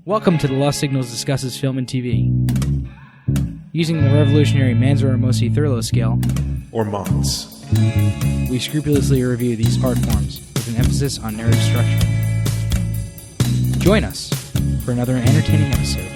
Welcome to The Lost Signals Discusses Film and TV. Using the revolutionary Manzur-Ramosi Thurlow scale, or MONS, we scrupulously review these art forms with an emphasis on narrative structure. Join us for another entertaining episode.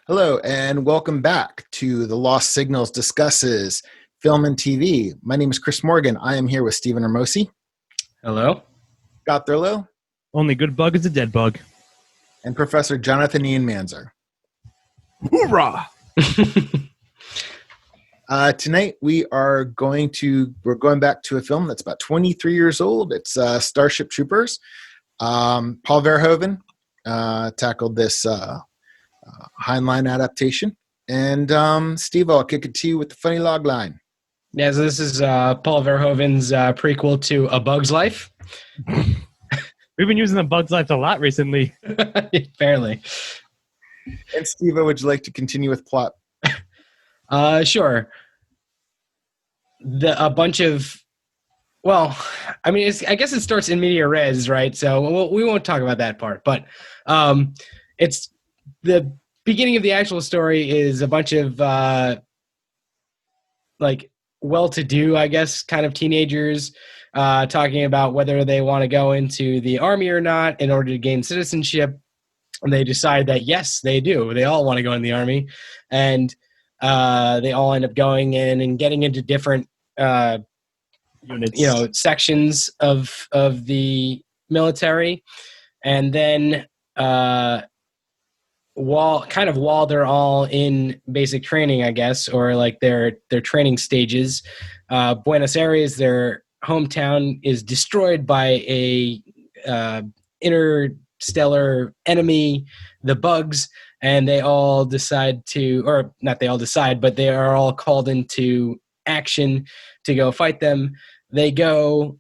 Hello, and welcome back to The Lost Signals Discusses Film and TV. My name is Chris Morgan. I am here with Stephen Ramosi. Hello. Scott Thurlow. Only good bug is a dead bug. And Professor Jonathan Ian Manzur. Hoorah! Tonight we're going back to a film that's about 23 years old. It's Starship Troopers. Paul Verhoeven tackled this Heinlein adaptation. And Steve, I'll kick it to you with the funny log line. Yeah, so this is Paul Verhoeven's prequel to A Bug's Life. We've been using A Bug's Life a lot recently. Fairly. And Steve, would you like to continue with plot? Sure. I guess it starts in media res, right? So we won't talk about that part. But it's the beginning of the actual story is a bunch of well-to-do, I guess, kind of teenagers talking about whether they want to go into the army or not in order to gain citizenship. And they decide that, yes, they do. They all want to go in the army. And they all end up going in and getting into different units, sections of the military. And then while they're all in basic training, I guess, or like their training stages, Buenos Aires, their hometown, is destroyed by a interstellar enemy, the bugs, and they all decide to, or not they all decide, but they are all called into action to go fight them. They go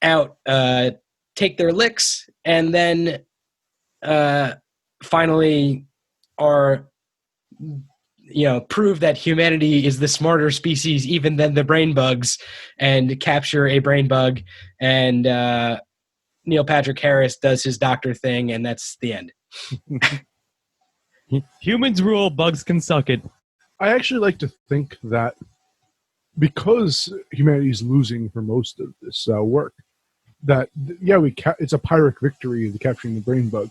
out, take their licks, and then finally are, prove that humanity is the smarter species even than the brain bugs, and capture a brain bug. And Neil Patrick Harris does his doctor thing, and that's the end. Humans rule, bugs can suck it. I actually like to think that because humanity is losing for most of this work, that it's a Pyrrhic victory, the capturing the brain bug,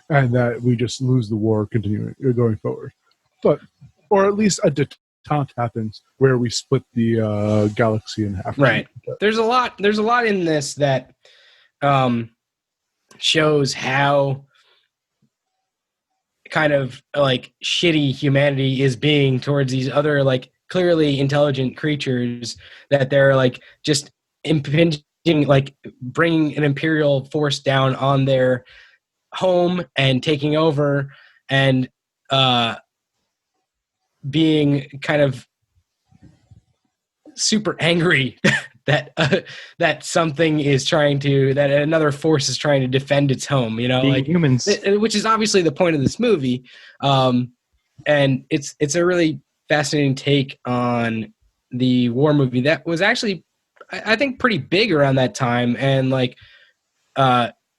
and that we just lose the war continuing going forward. But, or at least a detente happens where we split the galaxy in half. Right. There's a lot in this that shows how kind of like shitty humanity is being towards these other like clearly intelligent creatures, that they're like just impinging, like bringing an imperial force down on their home and taking over, and being kind of super angry that something is trying to, that another force is trying to defend its home, like humans, which is obviously the point of this movie. And it's a really fascinating take on the war movie that was actually, I think, pretty big around that time, and like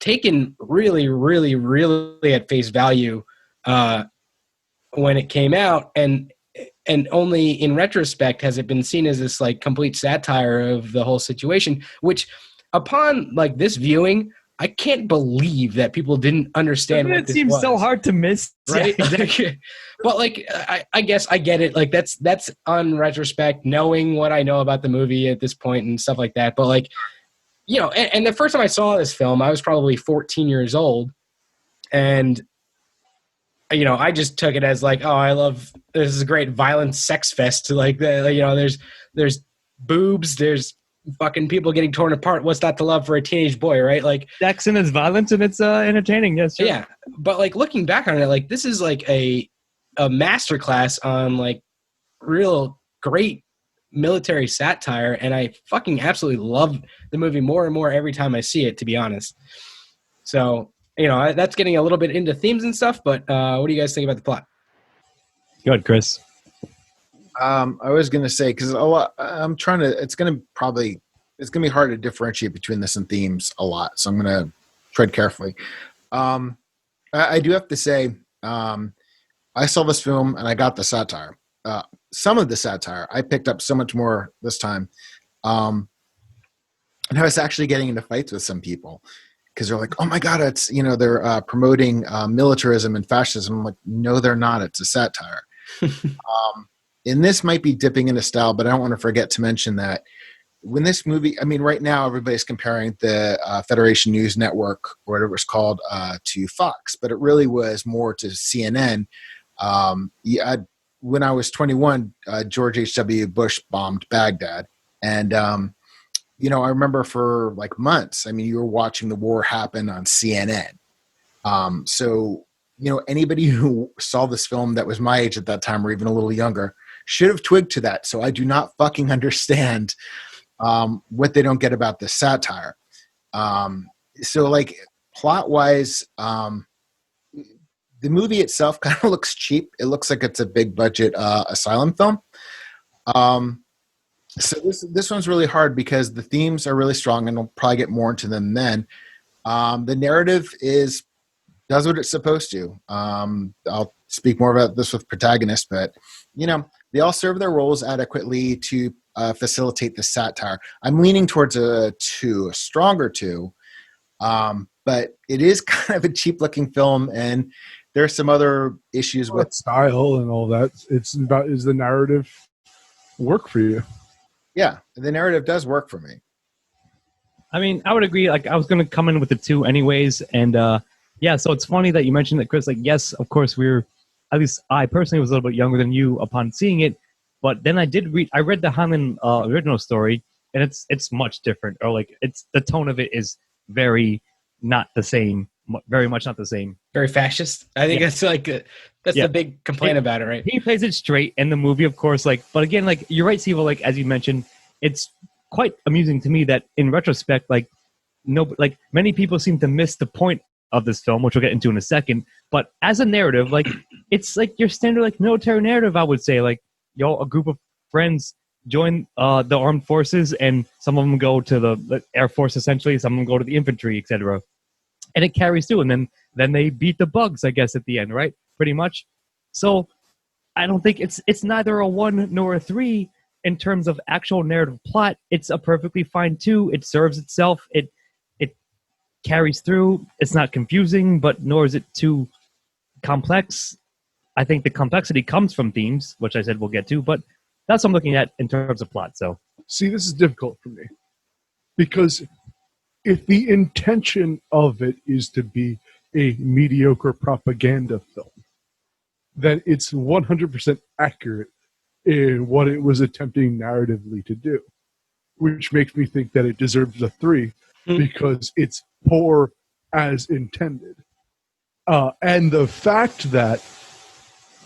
taken really, really, really at face value when it came out, and only in retrospect has it been seen as this like complete satire of the whole situation, which upon like this viewing, I can't believe that people didn't understand what it this seems was. so hard to miss, right? Exactly. But like I guess I get it, like that's on retrospect, knowing what I know about the movie at this point and stuff like that. But like, and the first time I saw this film, I was probably 14 years old, and I just took it as like, oh, I love, this is a great violent sex fest. Like, there's boobs, there's fucking people getting torn apart. What's not to love for a teenage boy, right? Like, sex and it's violence and it's entertaining. Yes, sure. Yeah. But like looking back on it, like this is like a masterclass on like real great military satire, and I fucking absolutely love the movie more and more every time I see it, to be honest. So, that's getting a little bit into themes and stuff, but what do you guys think about the plot? Good, Chris. I was going to say, because I'm trying to, it's going to be hard to differentiate between this and themes a lot. So I'm going to tread carefully. I do have to say, I saw this film and I got the satire. Some of the satire I picked up so much more this time. And I was actually getting into fights with some people because they're like, oh my God, it's, they're promoting militarism and fascism. I'm like, no, they're not. It's a satire. And this might be dipping into style, but I don't want to forget to mention that when this movie, I mean, right now everybody's comparing the Federation News Network, or whatever it's called, to Fox, but it really was more to CNN. When I was 21, George H.W. Bush bombed Baghdad. And, I remember for like months, I mean, you were watching the war happen on CNN. So, anybody who saw this film that was my age at that time or even a little younger should have twigged to that. So I do not fucking understand what they don't get about the satire. So like plot wise, the movie itself kind of looks cheap. It looks like it's a big budget asylum film. So this one's really hard because the themes are really strong, and we'll probably get more into them then. The narrative does what it's supposed to. I'll speak more about this with protagonists, but they all serve their roles adequately to facilitate the satire. I'm leaning towards a stronger 2, but it is kind of a cheap looking film, and there's some other issues with style and all that. Is the narrative work for you? Yeah, the narrative does work for me. I mean, I would agree. Like, I was going to come in with the 2 anyways, and so it's funny that you mentioned that, Chris. Like, yes, of course, at least I personally was a little bit younger than you upon seeing it, but then I read the Heinlein original story, and it's much different. Or like, the tone of it is very not the same, very much not the same. Very fascist. I think that's like the big complaint about it, right? He plays it straight in the movie, of course. Like, but again, like you're right, Steve. Like as you mentioned, it's quite amusing to me that in retrospect, many people seem to miss the point of this film, which we'll get into in a second. But as a narrative, like it's like your standard like military narrative, I would say. Like, a group of friends join the armed forces, and some of them go to the Air Force, essentially. Some of them go to the infantry, etc. And it carries through, and then they beat the bugs, I guess, at the end, right? Pretty much. So I don't think it's neither a 1 nor a 3 in terms of actual narrative plot. It's a perfectly fine 2. It serves itself. It carries through. It's not confusing, but nor is it too complex. I think the complexity comes from themes, which I said we'll get to, but that's what I'm looking at in terms of plot. So, see, this is difficult for me because if the intention of it is to be a mediocre propaganda film, then it's 100% accurate in what it was attempting narratively to do, which makes me think that it deserves a 3 because it's poor as intended. And the fact that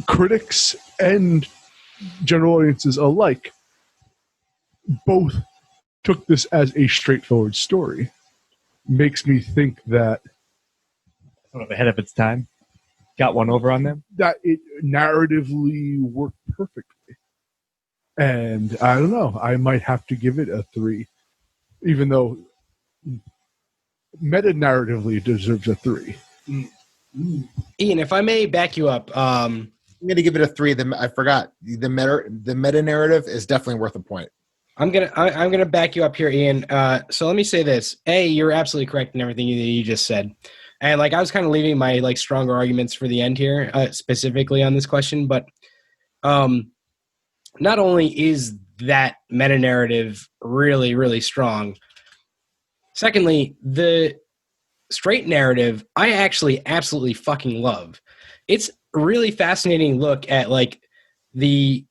critics and general audiences alike both took this as a straightforward story makes me think that sort of ahead of its time, got one over on them, that it narratively worked perfectly. And I don't know, I might have to give it a 3, even though meta-narratively it deserves a 3. Ian, if I may back you up, I'm going to give it a 3. I forgot the meta narrative is definitely worth a point. I'm gonna back you up here, Ian. So let me say this: A, you're absolutely correct in everything you just said, and like I was kind of leaving my like stronger arguments for the end here, specifically on this question. But not only is that meta narrative really, really strong. Secondly, the straight narrative I actually absolutely fucking love. It's a really fascinating look at like the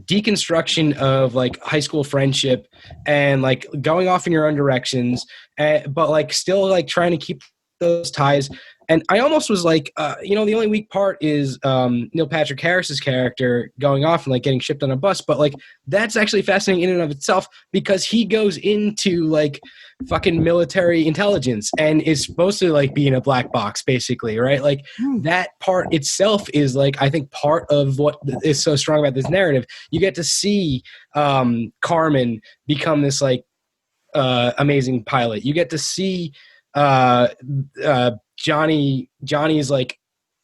deconstruction of like high school friendship and like going off in your own directions, but like still like trying to keep those ties. And I almost was like, the only weak part is Neil Patrick Harris's character going off and like getting shipped on a bus. But like that's actually fascinating in and of itself because he goes into like fucking military intelligence and is supposed to like be in a black box basically, right? Like that part itself is like I think part of what is so strong about this narrative. You get to see Carmen become this like amazing pilot. You get to see Johnny's like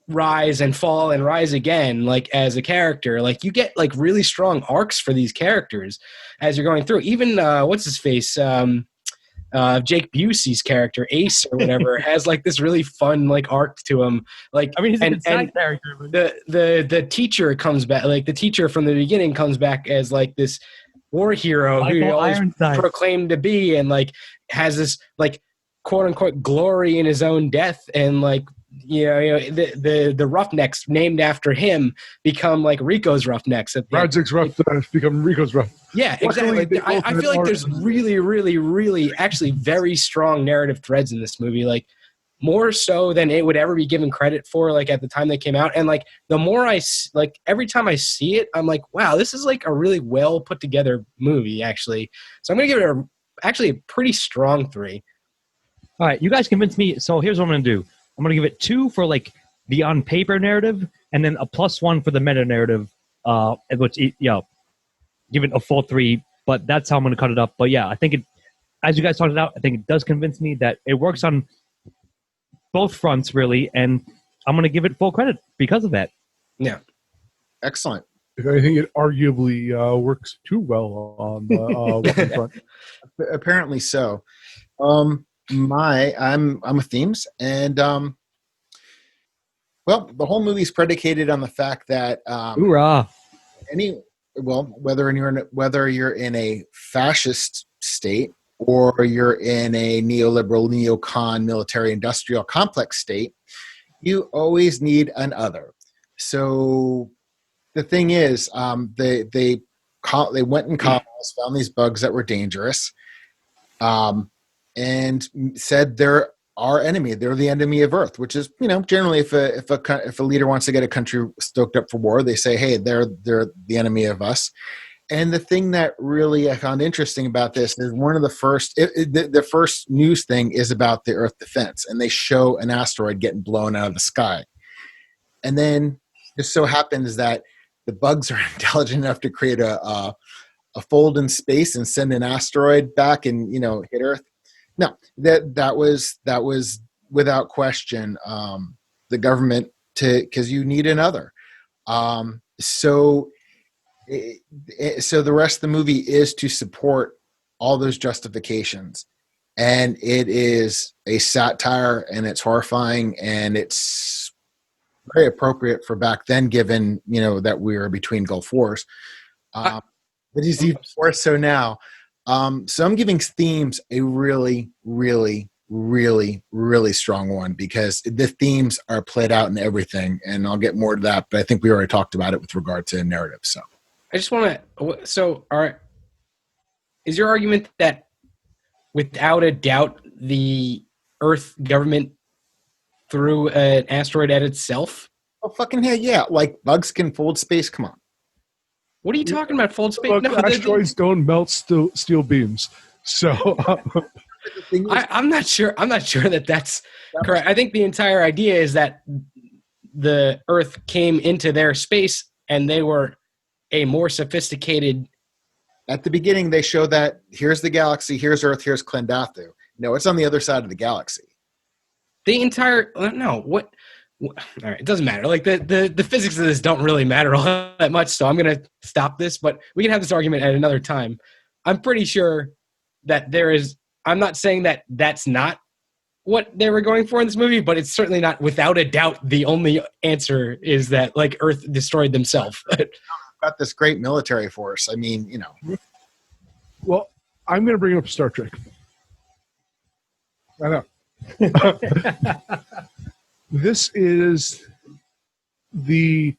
rise and fall and rise again, like as a character. Like you get like really strong arcs for these characters as you're going through. Even what's his face, Jake Busey's character, Ace or whatever, has like this really fun like arc to him. Like I mean, he's a good side character. But the teacher comes back, like the teacher from the beginning comes back as like this war hero who he always proclaimed to be, and like has this like quote unquote glory in his own death, and like the Roughnecks named after him become like Rico's Roughnecks. Radzig's Roughnecks become Rico's Rough. Yeah, exactly. I feel like there's really, really, really actually very strong narrative threads in this movie, like more so than it would ever be given credit for, like at the time they came out. And like the more like every time I see it, I'm like, wow, this is like a really well put together movie actually. So I'm gonna give it actually a pretty strong 3. All right, you guys convinced me. So here's what I'm going to do. I'm going to give it 2 for like the on paper narrative, and then a +1 for the meta narrative. Which give it a full 3. But that's how I'm going to cut it up. But yeah, I think it, as you guys talked it out, I think it does convince me that it works on both fronts really, and I'm going to give it full credit because of that. Yeah, excellent. If anything, it arguably works too well on the front. Apparently so. I'm a themes, and well, the whole movie is predicated on the fact that hoorah! Whether you're in a fascist state or you're in a neoliberal, neocon, military-industrial complex state, you always need an other. So the thing is, they went in colonies, found these bugs that were dangerous, and said they're our enemy. They're the enemy of Earth, which is, generally if a leader wants to get a country stoked up for war, they say, hey, they're the enemy of us. And the thing that really I found interesting about this is one of the first, the first news thing is about the Earth defense, and they show an asteroid getting blown out of the sky. And then it so happens that the bugs are intelligent enough to create a fold in space and send an asteroid back and, hit Earth. No, that was without question the government because you need another. So the rest of the movie is to support all those justifications, and it is a satire, and it's horrifying, and it's very appropriate for back then, given that we were between Gulf Wars. But it's even more so now. So I'm giving themes a really, really, really, really strong one because the themes are played out in everything, and I'll get more to that. But I think we already talked about it with regard to narrative. So. I just want to. Is your argument that, without a doubt, the Earth government threw an asteroid at itself? Oh fucking hell, yeah! Like bugs can fold space. Come on. What are you talking about? Fold space? Look, No, asteroids don't melt steel beams. So I'm not sure. I'm not sure that that's correct. I think the entire idea is that the Earth came into their space, and they were a more sophisticated. At the beginning, they show that here's the galaxy, here's Earth, here's Klendathu. No, it's on the other side of the galaxy. The entire what? All right, it doesn't matter. Like the physics of this don't really matter all that much. So I'm gonna stop this, but we can have this argument at another time. I'm pretty sure that there is. I'm not saying that that's not what they were going for in this movie, but it's certainly not without a doubt the only answer is that like Earth destroyed themselves. Got this great military force. I mean, Well, I'm going to bring up Star Trek. I know. This is the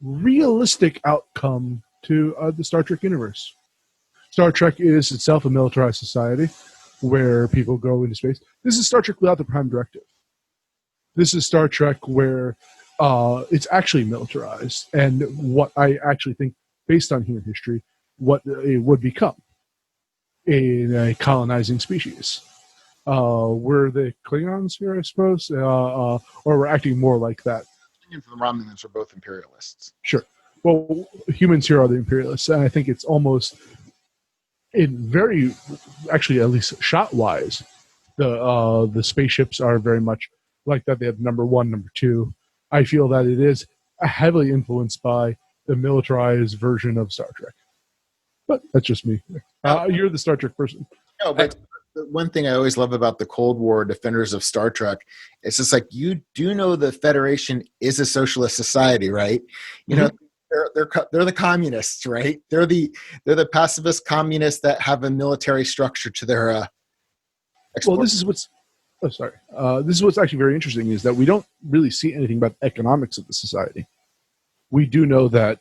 realistic outcome to the Star Trek universe. Star Trek is itself a militarized society where people go into space. This is Star Trek without the Prime Directive. This is Star Trek where it's actually militarized, and what I actually think, based on human history, what it would become in a colonizing species. We're the Klingons here, I suppose, or we're acting more like that. And the Romulans are both imperialists. Sure. Well, humans here are the imperialists, and I think it's almost in very, actually, at least shot-wise, the spaceships are very much like that. They have number one, number two. I feel that it is heavily influenced by the militarized version of Star Trek. But that's just me. You're the Star Trek person. No, but the one thing I always love about the Cold War defenders of Star Trek, it's just like, you do know the Federation is a socialist society, right? You know, they're the communists, right? They're the pacifist communists that have a military structure to their. Well, this is what's. Oh, sorry. This is what's actually very interesting is that we don't really see anything about the economics of the society. We do know that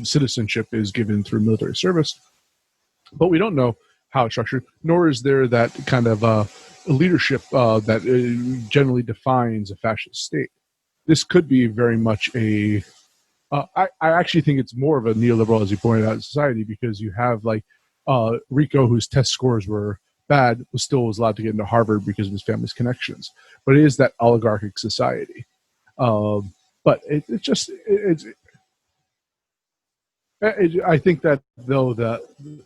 citizenship is given through military service, but we don't know how it's structured, nor is there that kind of leadership that generally defines a fascist state. This could be very much a. I actually think it's more of a neoliberal, as you pointed out, society, because you have like Rico, whose test scores were bad, was allowed to get into Harvard because of his family's connections. But it is that oligarchic society. But I think that though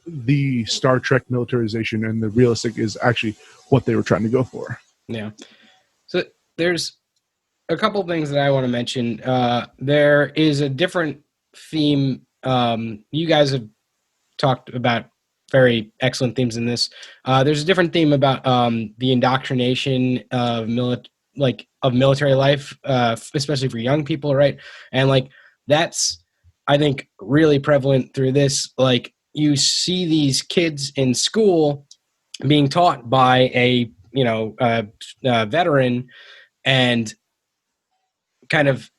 the Star Trek militarization and the realistic is actually what they were trying to go for. Yeah. So there's a couple things that I want to mention. There is a different theme. You guys have talked about very excellent themes in this. There's a different theme about the indoctrination of military life, especially for young people, right? And like that's, I think, really prevalent through this. Like you see these kids in school being taught by a veteran and kind of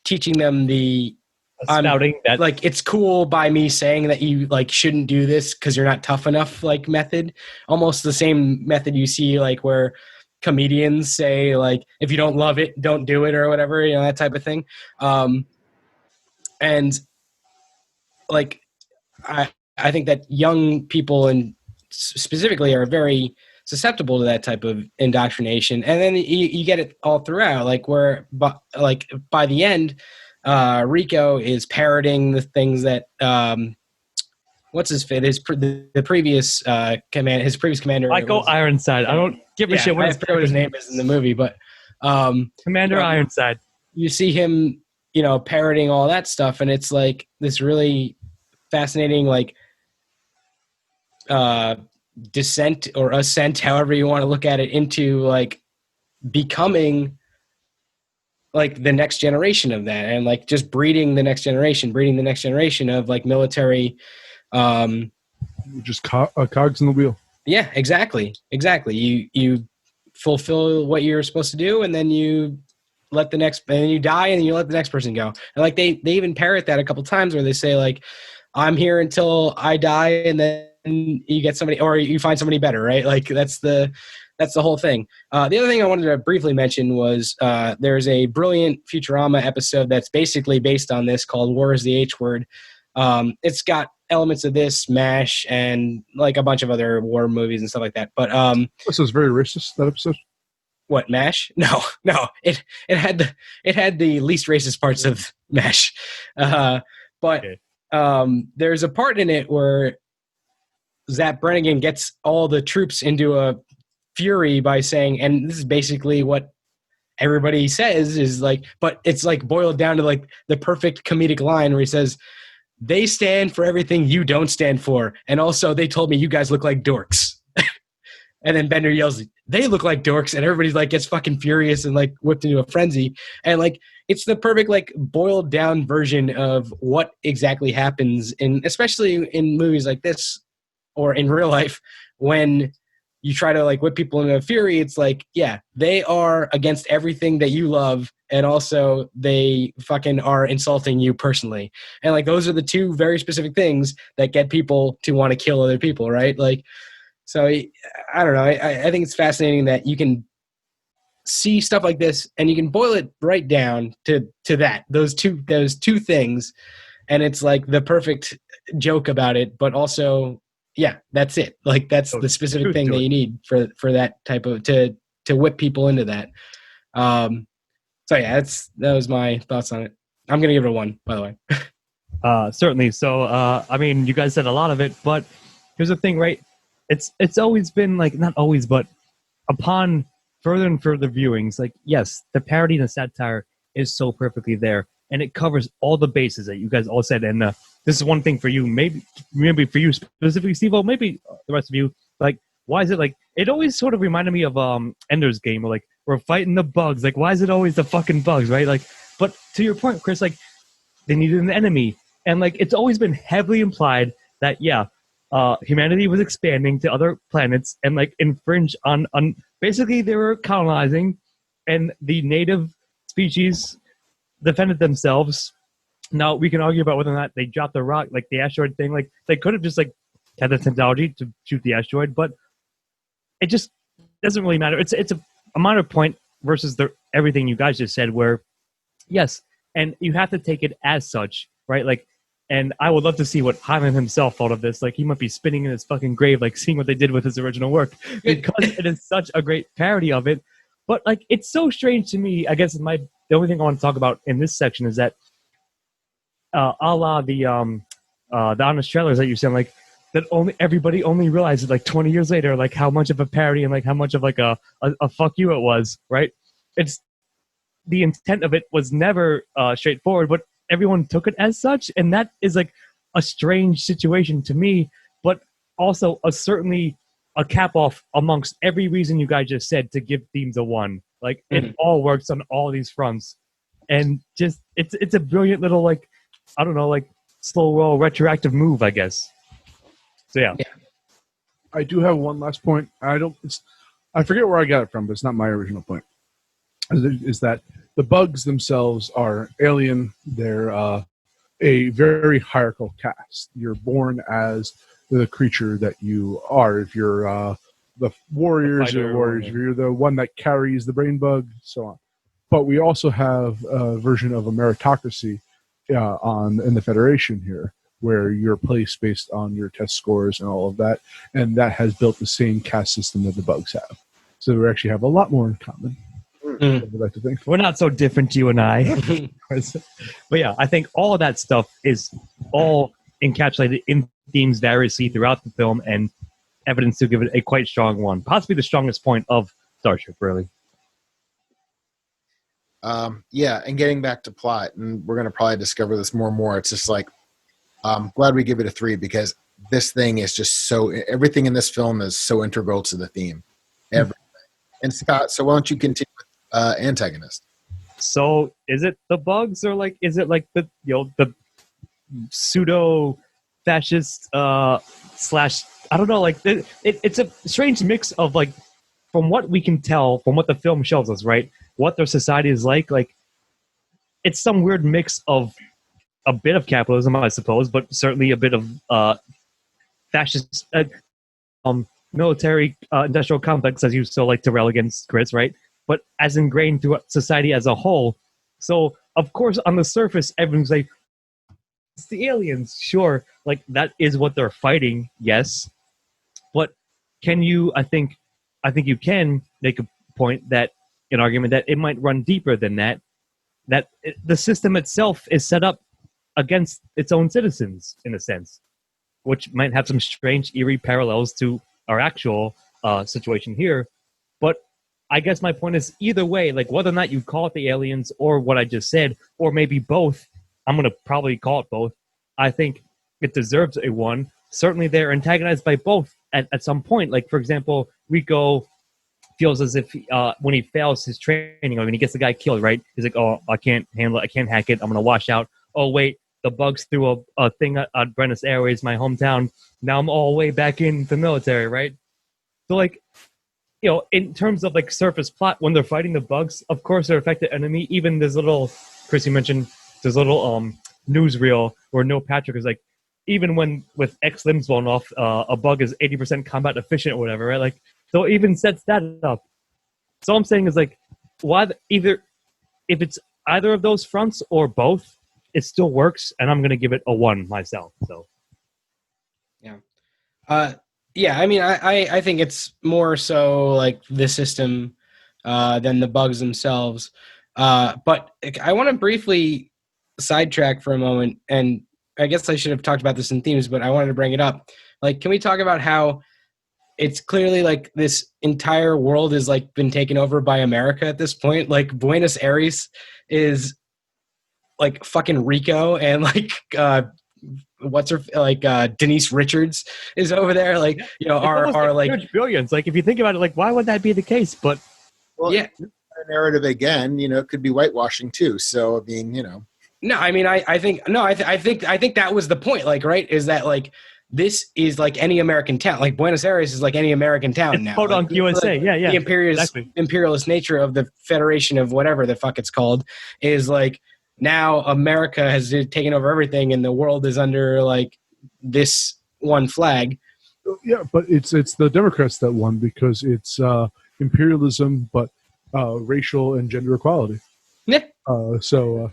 teaching them the spouting that like it's cool by me saying that you like shouldn't do this because you're not tough enough, like method. Almost the same method you see like where comedians say like if you don't love it, don't do it or whatever, that type of thing. And like I think that young people and specifically are very susceptible to that type of indoctrination, and then you get it all throughout, like where by the end Rico is parroting the things that what's his fit the previous his previous commander Michael Ironside. I don't give a shit I forget what his name is in the movie, but Commander Ironside. You see him parroting all that stuff, and it's like this really fascinating like descent or ascent, however you want to look at it, into like becoming like the next generation of that, and like just breeding the next generation of like military just cogs in the wheel. Yeah, exactly. You fulfill what you're supposed to do, and then you you die, and you let the next person go. And like they even parrot that a couple times where they say like, I'm here until I die, and then you get somebody, or you find somebody better, right? Like that's the whole thing. The other thing I wanted to briefly mention was there's a brilliant Futurama episode that's basically based on this called War is the H Word. It's got elements of this, MASH, and like a bunch of other war movies and stuff like that. But this was very racist, that episode. What, MASH? No. It had the least racist parts of MASH. But there's a part in it where Zap Brannigan gets all the troops into a fury by saying, and this is basically what everybody says is like, but it's like boiled down to like the perfect comedic line where he says, they stand for everything you don't stand for. And also they told me you guys look like dorks. And then Bender yells, they look like dorks. And everybody's like gets fucking furious and like whipped into a frenzy. And like, it's the perfect, like boiled down version of what exactly happens especially in movies like this or in real life, when you try to like whip people into a fury. It's like, yeah, they are against everything that you love. And also they fucking are insulting you personally. And like, those are the two very specific things that get people to want to kill other people. Right. Like, so I don't know. I think it's fascinating that you can see stuff like this, and you can boil it right down to that those two things, and it's like the perfect joke about it, but also, yeah, that's it. Like that's the specific thing that you need for that type of to whip people into that. So yeah, that was my thoughts on it. I'm gonna give it a 1, by the way. Certainly. So, I mean, you guys said a lot of it, but here's the thing, right? It's always been like, not always, but upon further and further viewings, like, yes, the parody and the satire is so perfectly there, and it covers all the bases that you guys all said. And this is one thing for you, maybe for you specifically, Steve, or maybe the rest of you. Like, why is it like it always sort of reminded me of Ender's Game, where like we're fighting the bugs. Like, why is it always the fucking bugs, right? Like, but to your point, Chris, like they needed an enemy, and like it's always been heavily implied that humanity was expanding to other planets and like infringe on basically they were colonizing, and the native species defended themselves. Now we can argue about whether or not they dropped the rock, like the asteroid thing. Like they could have just like had the technology to shoot the asteroid, but it just doesn't really matter. It's a minor point versus everything you guys just said. Where yes, and you have to take it as such, right? Like, and I would love to see what Hyman himself thought of this. Like he might be spinning in his fucking grave, like seeing what they did with his original work, because it is such a great parody of it. But like, it's so strange to me. I guess the only thing I want to talk about in this section is that, a la the honest trailers that you said, like that everybody only realizes like 20 years later, like how much of a parody and like how much of like a fuck you it was, right? It's the intent of it was never straightforward, but everyone took it as such, and that is like a strange situation to me, but also certainly a cap off amongst every reason you guys just said to give themes a 1. Like it all works on all these fronts, and just it's a brilliant little like, I don't know, like slow roll retroactive move, I guess. So yeah. I do have one last point. I forget where I got it from, but it's not my original point. Is that the bugs themselves are alien? They're a very hierarchical caste. You're born as the creature that you are. If you're the warriors, you're warriors. If you're the one that carries the brain bug, so on. But we also have a version of a meritocracy in the Federation here, where you're placed based on your test scores and all of that, and that has built the same caste system that the bugs have. So we actually have a lot more in common. I'd like to think. We're not so different, you and I. But yeah, I think all of that stuff is all encapsulated in themes variously throughout the film, and evidence to give it a quite strong 1. Possibly the strongest point of Starship, really. And getting back to plot, and we're going to probably discover this more and more. It's just like, I'm glad we give it a 3, because this thing is just everything in this film is so integral to the theme. Everything. And Scott, so why don't you continue with antagonist? So is it the bugs, or like is it like the pseudo fascist slash, I don't know, like it's a strange mix of like, from what we can tell from what the film shows us, right, what their society is like it's some weird mix of a bit of capitalism, I suppose, but certainly a bit of fascist military industrial complex, as you so like to rail against, Chris, right? But as ingrained throughout society as a whole. So, of course, on the surface, everyone's like, it's the aliens. Sure, like, that is what they're fighting, yes. But can you, I think you can make a point an argument that it might run deeper than that, the system itself is set up against its own citizens, in a sense, which might have some strange, eerie parallels to our actual situation here. But I guess my point is, either way, like whether or not you call it the aliens or what I just said, or maybe both, I'm going to probably call it both. I think it deserves a 1. Certainly they're antagonized by both at some point. Like, for example, Rico feels as if when he fails his training, or when he gets the guy killed, right? He's like, oh, I can't handle it. I can't hack it. I'm going to wash out. Oh, wait, the bugs threw a thing at Buenos Aires, my hometown. Now I'm all the way back in the military, right? So, like, you know, in terms of like surface plot, when they're fighting the bugs, of course they're affected enemy. Even this little, Chris, you mentioned, there's a little newsreel where Neil Patrick is like, even when with X limbs blown off, a bug is 80% combat efficient or whatever, right? Like, so it even sets that up. So all I'm saying is, like, either if it's either of those fronts or both, it still works, and I'm going to give it a 1 myself. So, yeah, I mean, I think it's more so like the system than the bugs themselves. But I want to briefly sidetrack for a moment, and I guess I should have talked about this in themes, but I wanted to bring it up. Like, can we talk about how it's clearly like this entire world is like been taken over by America at this point? Like, Buenos Aires is like fucking Rico, and like Denise Richards is over there, like, you know, are like huge billions. Like, if you think about it, like, why would that be the case? But yeah, the narrative again, you know, it could be whitewashing too. So I mean, you know, no, I mean, I think that was the point, like, right, is that like this is like any American town, like Buenos Aires is like any American town it's now. podunk Like, USA, like, yeah, the imperialist nature of the Federation of whatever the fuck it's called is like now America has taken over everything, and the world is under like this one flag. Yeah, but it's the Democrats that won because it's imperialism, but racial and gender equality. Yeah. So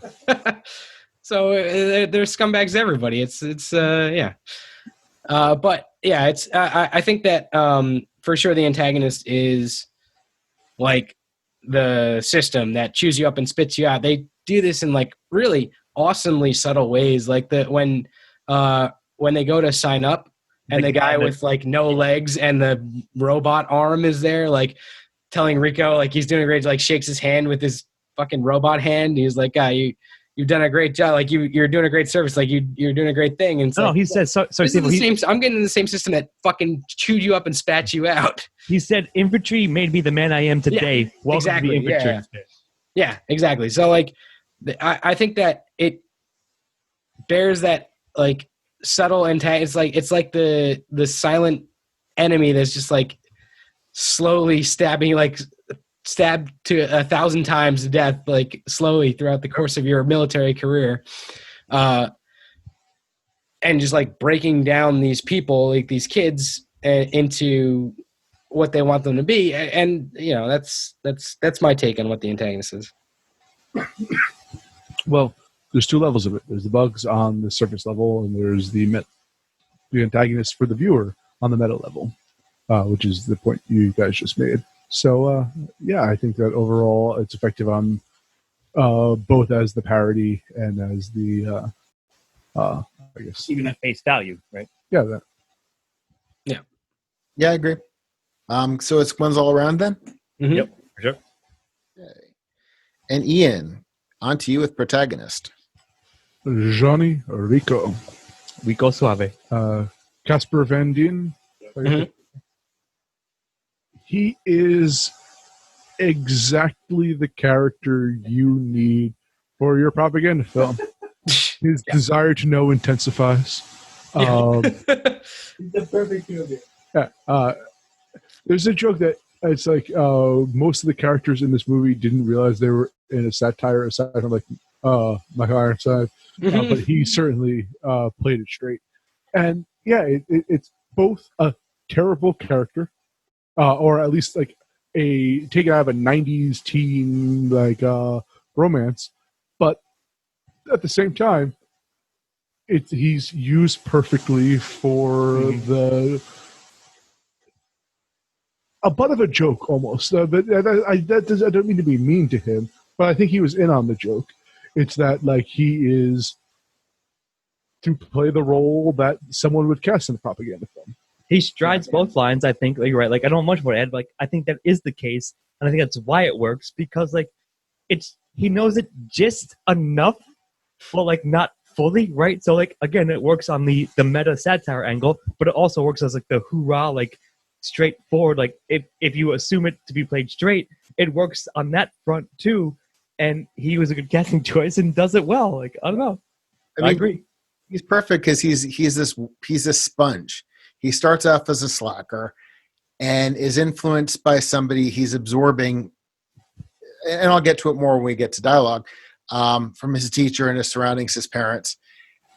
There's scumbags everybody. It's yeah. But yeah, it's I think that for sure the antagonist is like the system that chews you up and spits you out. They do this in like really awesomely subtle ways, like when they go to sign up and the guy with like no legs and the robot arm is there, like telling Rico like he's doing a great, like shakes his hand with his fucking robot hand. He's like, you've done a great job. Like you're doing a great service. Like you're doing a great thing. And it's he says, sorry, I'm getting in the same system that fucking chewed you up and spat you out. He said, infantry made me the man I am today. Yeah, Welcome exactly. to the infantry. Yeah, exactly. So like, I think that it bears that like subtle antagonist. It's like the silent enemy that's just like slowly stabbing, like stabbed to 1,000 times to death, like slowly throughout the course of your military career, and just like breaking down these people, like these kids, into what they want them to be. And you know, that's my take on what the antagonist is. well, there's two levels of it. There's the bugs on the surface level, and there's the antagonist for the viewer on the meta level, which is the point you guys just made. So, yeah, I think that overall it's effective on both as the parody and as the, I guess. Even at face value, right? Yeah, that. yeah, I agree. So it's ones all around then? Mm-hmm. Yep, for sure. Okay. And Ian, on to you with protagonist. Johnny Rico. Rico Suave. Casper Van Dien. Mm-hmm. He is exactly the character you need for your propaganda film. His desire to know intensifies. It's the perfect movie. Yeah, there's a joke that it's like most of the characters in this movie didn't realize they were in a satire, aside from like Michael Ironside, but he certainly played it straight. And yeah, it's both a terrible character, or at least like take it out of a 90s teen like romance, but at the same time, he's used perfectly for a butt of a joke almost. But I don't mean to be mean to him, but I think he was in on the joke. It's that like he is to play the role that someone would cast in a propaganda film. He strides both lines, I think. Like, you're right. Like, I don't know much more to add, but like, I think that is the case. And I think that's why it works, because like he knows it just enough, but like not fully, right? So like, again, it works on the meta satire angle, but it also works as like the hoorah, like straightforward. Like if you assume it to be played straight, it works on that front too. And he was a good casting choice and does it well. Like, I don't know. I agree. He's perfect because he's a sponge. He starts off as a slacker and is influenced by somebody he's absorbing, and I'll get to it more when we get to dialogue, from his teacher and his surroundings, his parents.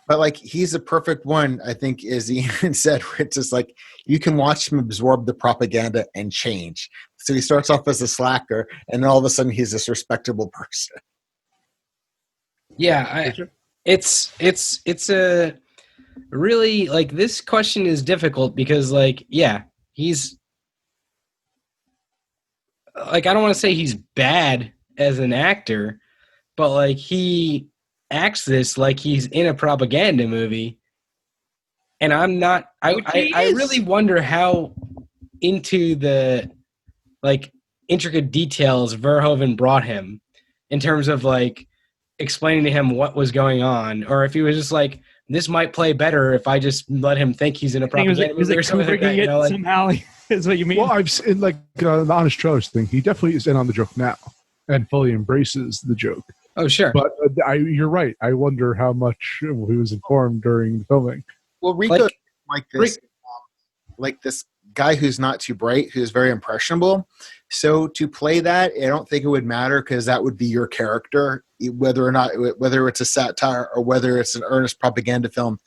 But like, he's a perfect one, I think, as Ian said, where it's just like you can watch him absorb the propaganda and change. So he starts off as a slacker, and then all of a sudden he's this respectable person. Yeah, it's a really like this question is difficult because like he's like I don't want to say he's bad as an actor, but like he acts this like he's in a propaganda movie, and I'm not. I really wonder how into the like intricate details Verhoeven brought him in terms of like explaining to him what was going on, or if he was just like, this might play better if I just let him think he's in a propaganda movie or something like that. You know, like, somehow is what you mean. Well, I've seen like the Honest Trailers thing. He definitely is in on the joke now and fully embraces the joke. oh sure, But you're right. I wonder how much he was informed during the filming. Well, Rico like this guy who's not too bright, who's very impressionable. So to play that, I don't think it would matter because that would be your character, whether it's a satire or whether it's an earnest propaganda film.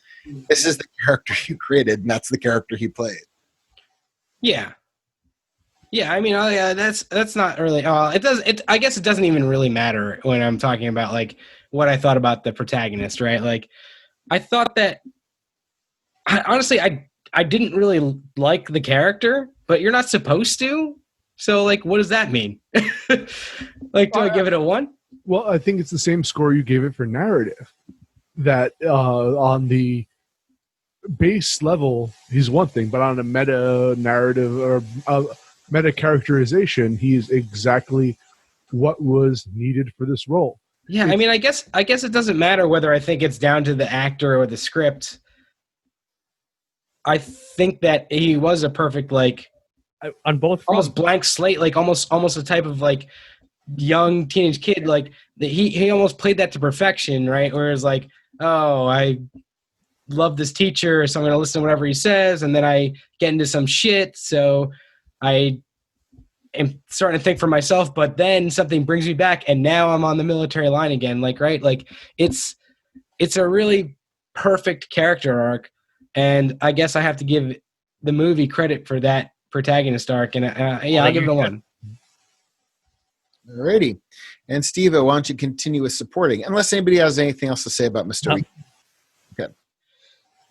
This is the character you created, and that's the character he played. yeah. I mean, that's not really. It does. I guess it doesn't even really matter when I'm talking about like what I thought about the protagonist, right? Like, I thought that honestly, I didn't really like the character, but you're not supposed to. So, like, what does that mean? Like, do I give it a 1? Well, I think it's the same score you gave it for narrative. That on the base level, he's one thing, but on a meta narrative or meta characterization, he's exactly what was needed for this role. Yeah, I mean, I guess it doesn't matter whether I think it's down to the actor or the script. I think that he was a perfect, like, on both almost blank slate, like almost a type of like young teenage kid, like he almost played that to perfection, right? Whereas like, oh, I love this teacher, so I'm gonna listen to whatever he says, and then I get into some shit, so I am starting to think for myself, but then something brings me back, and now I'm on the military line again, like, right? Like it's a really perfect character arc, and I guess I have to give the movie credit for that protagonist arc, and I give it a 1. Alrighty. And Steve, why don't you continue with supporting? Unless anybody has anything else to say about Mr. Rico.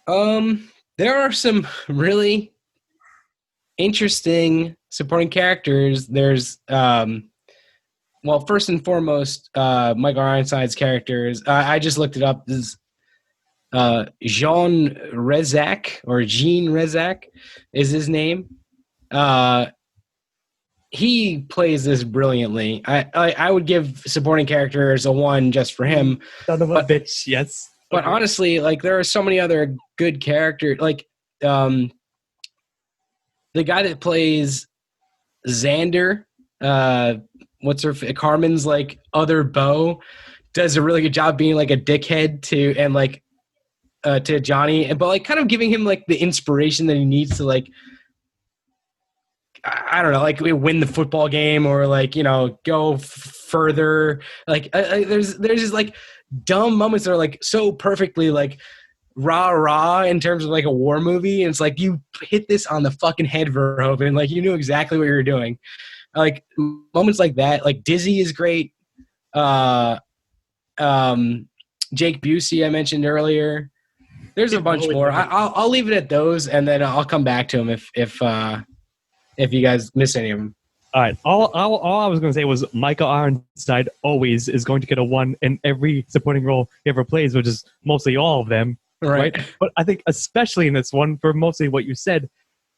Okay. There are some really interesting supporting characters. There's well, first and foremost, Michael Ironside's characters. I just looked it up. This Jean Rezac is his name. He plays this brilliantly. I would give supporting characters a 1 just for him. Son of a bitch, yes. But honestly, like there are so many other good characters. Like the guy that plays Xander, Carmen's like other beau, does a really good job being like a dickhead to Johnny, but like kind of giving him like the inspiration that he needs to like, I don't know, like win the football game or like, you know, go further. Like there's just like dumb moments that are like so perfectly like rah in terms of like a war movie. And it's like, you hit this on the fucking head, Verhoeven. Like you knew exactly what you were doing. Like moments like that, like Dizzy is great. Jake Busey, I mentioned earlier. There's a bunch more. I'll leave it at those, and then I'll come back to them if you guys miss any of them. All right. All I was going to say was Michael Ironside always is going to get a 1 in every supporting role he ever plays, which is mostly all of them. Right. But I think especially in this one, for mostly what you said.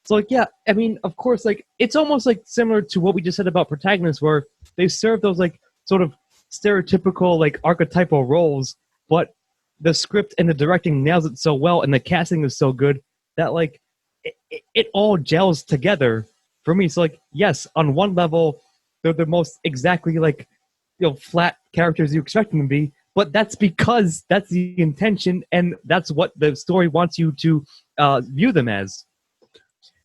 So, like, yeah, I mean, of course, like, it's almost like similar to what we just said about protagonists, where they serve those, like, sort of stereotypical, like, archetypal roles, but the script and the directing nails it so well, and the casting is so good that, like, it all gels together for me. So, like, yes, on one level, they're the most exactly, like, you know, flat characters you expect them to be, but that's because that's the intention, and that's what the story wants you to view them as.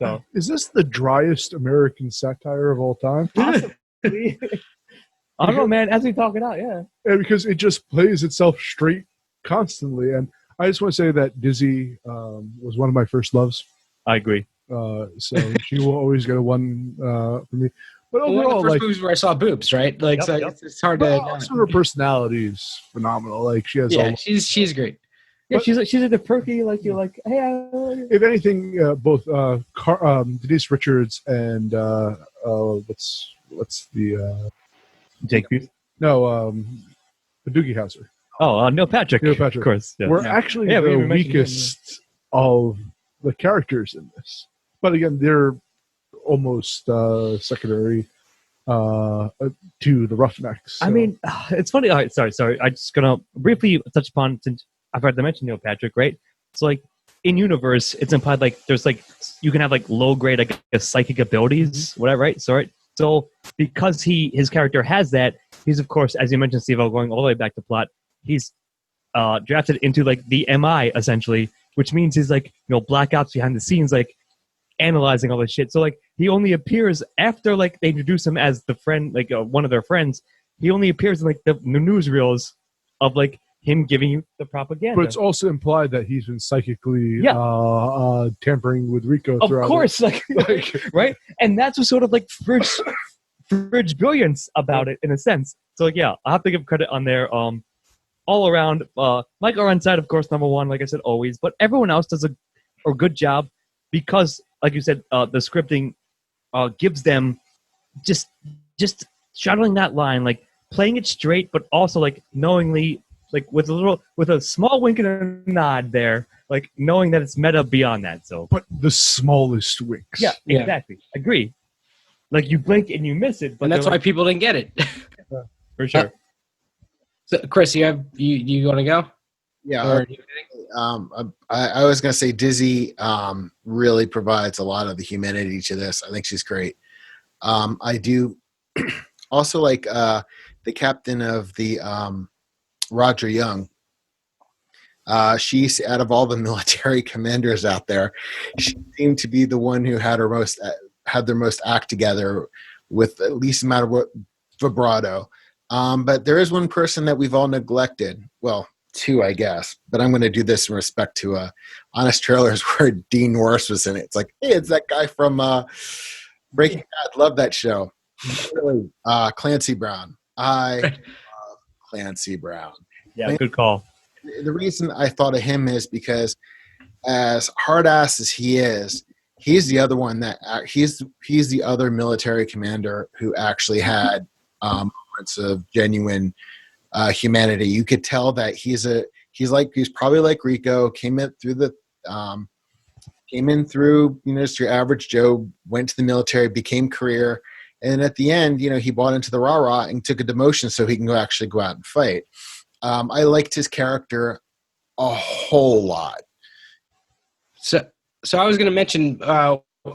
So, is this the driest American satire of all time? Possibly. I don't know, man. As we talk it out, yeah. Because it just plays itself straight constantly. And I just want to say that Dizzy was one of my first loves. I agree. So she will always get a 1 for me. But One of the overall, first like, movies where I saw boobs, right? Like, Yep, so yep. it's hard but to. also her personality is phenomenal. Like, she has Yeah, she's great. Yeah, But- she's like the perky, like you're like, hey, if anything, both Denise Richards and what's the Jake Booth. Doogie Howser Oh, Neil Patrick. Neil Patrick. Of course. Yeah. were Yeah. actually Yeah, we the even mentioned him, weakest of the characters in this. But again, they're almost secondary to the Roughnecks. I so- mean, it's funny. All right, sorry. I'm just gonna briefly touch upon, since I've heard to mention Neil Patrick, right? So like in universe, it's implied like there's like you can have like low grade, I guess, psychic abilities, whatever, right? So so because his character has that, he's of course, as you mentioned, Steve, going all the way back to plot, he's drafted into like the MI essentially, which means he's like black ops behind the scenes, like analyzing all this shit. So like he only appears after like they introduce him as the friend, like one of their friends. He only appears in like the newsreels of like him giving you the propaganda. but it's also implied that he's been psychically tampering with Rico of throughout. course, like right, and that's what sort of like fridge brilliance about it in a sense. So like, yeah, I have to give credit on there. All around, Mike Ironside, of course, number one, like I said, always, but everyone else does a good job because, like you said, the scripting gives them just straddling that line, like playing it straight, but also like knowingly, like with a small wink and a nod there, like knowing that it's meta beyond that. So, But the smallest winks. yeah, Yeah. exactly, agree. Like you blink and you miss it, but And that's why like, people didn't get it. for sure. So, Chris, you want to go? Yeah. Or- I was going to say Dizzy really provides a lot of the humanity to this. I think she's great. I do also like the captain of the Roger Young. She's, out of all the military commanders out there, she seemed to be the one who had their most act together with the least amount of vibrato. But there is one person that we've all neglected. Well, two, I guess. But I'm going to do this in respect to Honest Trailers where Dean Norris was in it. It's like, hey, it's that guy from Breaking Bad. Love that show. Really, Clancy Brown. I love Clancy Brown. Yeah, good call. The reason I thought of him is because as hard ass as he is, he's the other one that he's the other military commander who actually had moments of genuine humanity. You could tell that he's probably like Rico, came in through just your average Joe, went to the military, became career, and at the end, he bought into the rah-rah and took a demotion so he can actually go out and fight. I liked his character a whole lot. So I was going to mention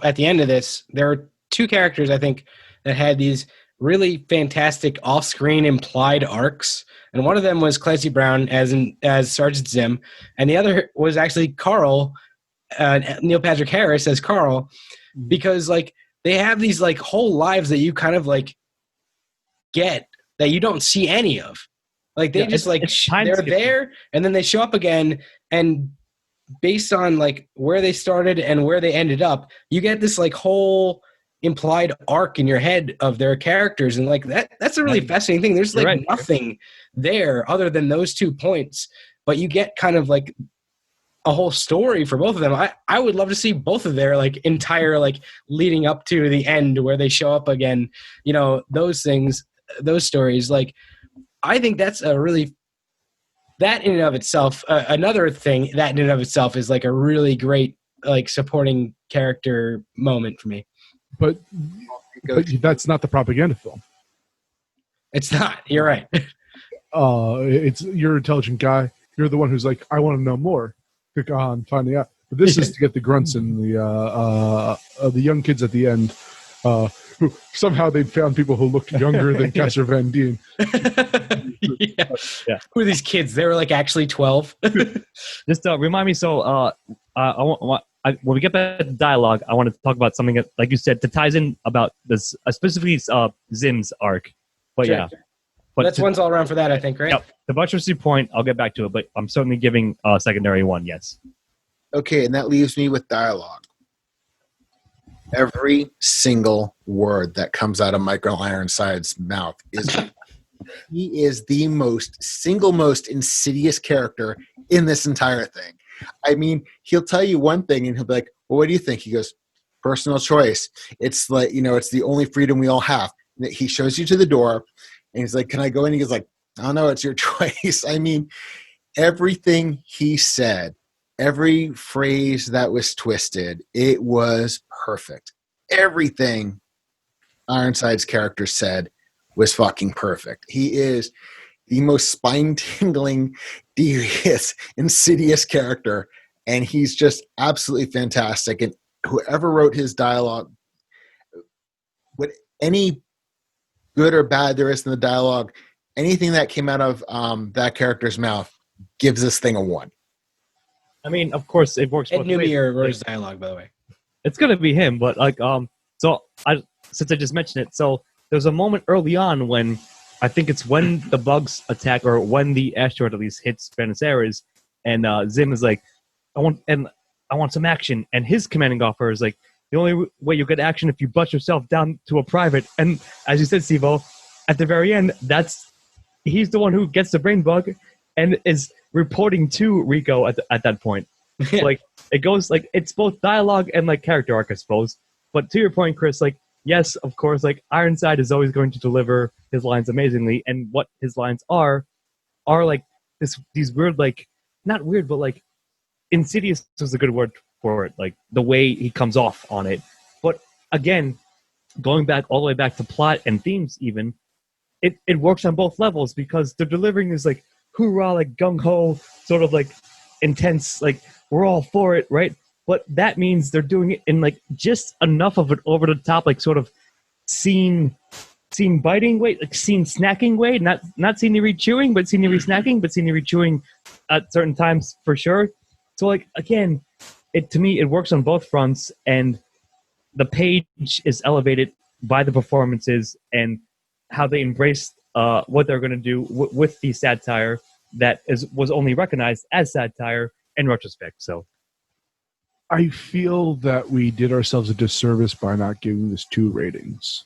at the end of this, there are two characters I think that had these really fantastic off-screen implied arcs, and one of them was Clancy Brown as Sergeant Zim, and the other was actually Carl, Neil Patrick Harris as Carl, because like they have these like whole lives that you kind of like get that you don't see any of. Like they just like they're there and then they show up again, and based on like where they started and where they ended up, you get this like whole implied arc in your head of their characters, and like that's a really fascinating thing. There's like nothing there other than those 2 points, but you get kind of like a whole story for both of them. I would love to see both of their like entire like leading up to the end where they show up again, those things, those stories. Like I think that's a really, that in and of itself, another thing that in and of itself is like a really great like supporting character moment for me. But that's not the propaganda film. It's not. You're right. It's you're an intelligent guy. You're the one who's like, I want to know more. Click on finding out. But this is to get the grunts and the young kids at the end, who somehow they found people who looked younger than Casper Van Dien. Yeah. Who are these kids? They were like actually 12. Just remind me. So when we get back to dialogue, I want to talk about something that, like you said, that ties in about this, specifically Zim's arc. But sure. yeah, but that's one's all around for that, I think, right? Yep. The buttressy point, I'll get back to it, but I'm certainly giving a secondary one. Yes. Okay, and that leaves me with dialogue. Every single word that comes out of Michael Ironside's mouth is he is the single most insidious character in this entire thing. I mean, he'll tell you one thing and he'll be like, well, what do you think? He goes, personal choice. It's like, it's the only freedom we all have. And he shows you to the door and he's like, can I go in? He goes like, I don't know, it's your choice. I mean, everything he said, every phrase that was twisted, it was perfect. Everything Ironside's character said was fucking perfect. He is the most spine-tingling, devious, insidious character, and he's just absolutely fantastic. And whoever wrote his dialogue, what any good or bad there is in the dialogue, anything that came out of that character's mouth gives this thing a 1. I mean, of course, it works. Ed Newmier wrote his dialogue, by the way. It's gonna be him, but since I just mentioned it, so there's a moment early on when I think it's when the bugs attack or when the asteroid at least hits Buenos Aires, and Zim is like, I want some action, and his commanding officer is like, the only way you get action if you butt yourself down to a private. And as you said, Steve-O, at the very end, he's the one who gets the brain bug and is reporting to Rico at that point. So, like, it goes like it's both dialogue and like character arc, I suppose. But to your point, Chris, like, yes, of course, like Ironside is always going to deliver his lines amazingly, and what his lines are like these weird, like, not weird, but like insidious is a good word for it, like the way he comes off on it. But again, going back all the way back to plot and themes, even it works on both levels because the delivering is like hoorah, like gung-ho, sort of like intense, like we're all for it, right? But that means they're doing it in like just enough of an over the top, like sort of scene biting way, like scene snacking way, not scenery chewing, but scenery snacking, but scenery chewing at certain times for sure. So like again, to me it works on both fronts, and the page is elevated by the performances and how they embrace what they're going to do with the satire that was only recognized as satire in retrospect. So I feel that we did ourselves a disservice by not giving this 2 ratings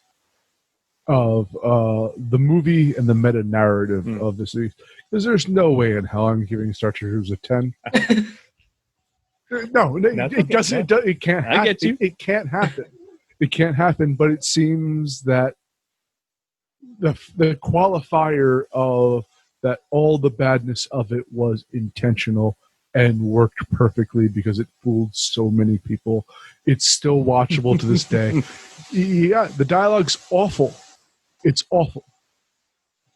of the movie and the meta narrative of the series, because there's no way in hell I'm giving Star Troopers a 10. No, it doesn't. It can't. I get you. It can't happen. It can't happen. But it seems that the qualifier of that all the badness of it was intentional and worked perfectly because it fooled so many people. It's still watchable to this day. Yeah, the dialogue's awful. It's awful.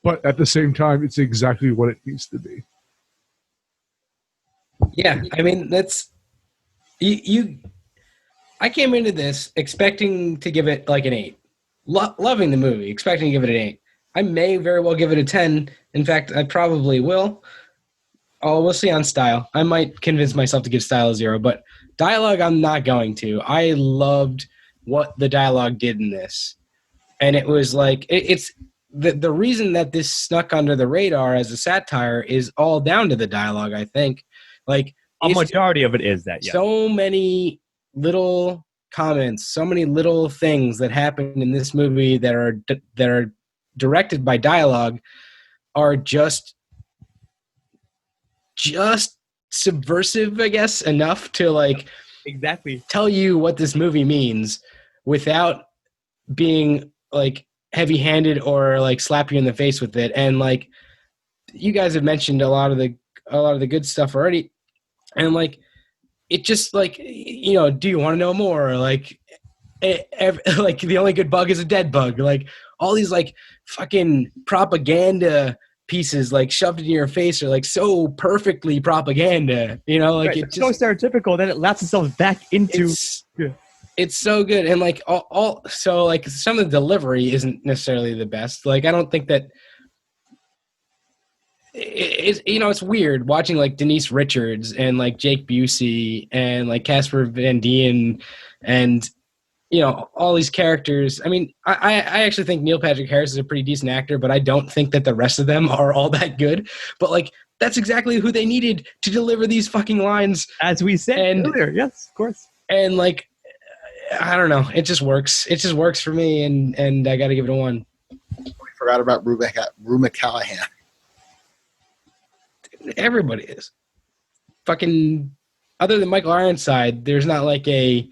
But at the same time, it's exactly what it needs to be. Yeah, I mean, that's... I came into this expecting to give it like an 8. Loving the movie, expecting to give it an 8. I may very well give it a 10. In fact, I probably will. Oh, we'll see on style. I might convince myself to give style a 0, but dialogue I'm not going to. I loved what the dialogue did in this. And it was like, it's the reason that this snuck under the radar as a satire is all down to the dialogue, I think. Like, a majority of it is that, yeah. So many little comments, so many little things that happen in this movie that are directed by dialogue are just subversive, I guess, enough to like exactly tell you what this movie means without being like heavy-handed or like slap you in the face with it. And like you guys have mentioned a lot of the good stuff already, and like it just like, you know, do you want to know more? Like like the only good bug is a dead bug. Like all these like fucking propaganda pieces like shoved in your face are like so perfectly propaganda, you know, like right. it's so stereotypical that it laps itself back into it's so good. And like all so like some of the delivery isn't necessarily the best. Like I don't think that it's, you know, it's weird watching like Denise Richards and like Jake Busey and like Casper Van Dien and, you know, all these characters. I mean, I actually think Neil Patrick Harris is a pretty decent actor, but I don't think that the rest of them are all that good. But like, that's exactly who they needed to deliver these fucking lines. As we said earlier, yes, of course. And like, I don't know. It just works. It just works for me, and I got to give it a 1. We forgot about Rue McCallaghan. Everybody is. Fucking, other than Michael Ironside, there's not like a